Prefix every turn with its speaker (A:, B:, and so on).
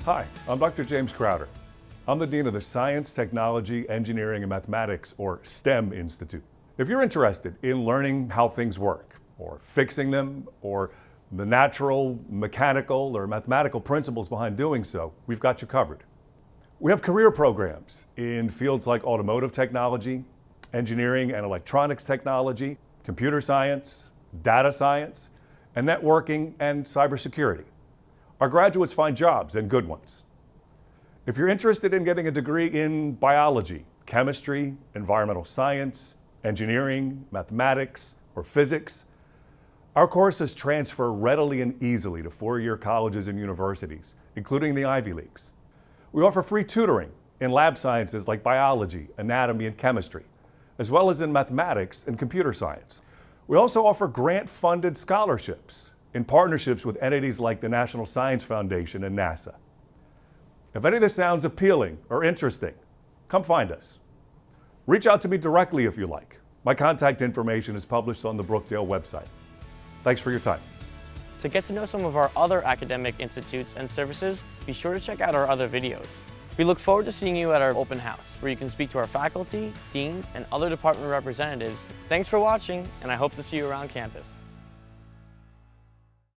A: Hi, I'm Dr. James Crowder. I'm the Dean of the Science, Technology, Engineering, and Mathematics, or STEM Institute. If you're interested in learning how things work, or fixing them, or the natural, mechanical, or mathematical principles behind doing so, we've got you covered. We have career programs in fields like automotive technology, engineering and electronics technology, computer science, data science, and networking and cybersecurity. Our graduates find jobs, and good ones. If you're interested in getting a degree in biology, chemistry, environmental science, engineering, mathematics, or physics, our courses transfer readily and easily to four-year colleges and universities, including the Ivy Leagues. We offer free tutoring in lab sciences like biology, anatomy, and chemistry, as well as in mathematics and computer science. We also offer grant-funded scholarships in partnerships with entities like the National Science Foundation and NASA. If any of this sounds appealing or interesting, come find us. Reach out to me directly if you like. My contact information is published on the Brookdale website. Thanks for your time.
B: To get to know some of our other academic institutes and services, be sure to check out our other videos. We look forward to seeing you at our open house, where you can speak to our faculty, deans, and other department representatives. Thanks for watching, and I hope to see you around campus.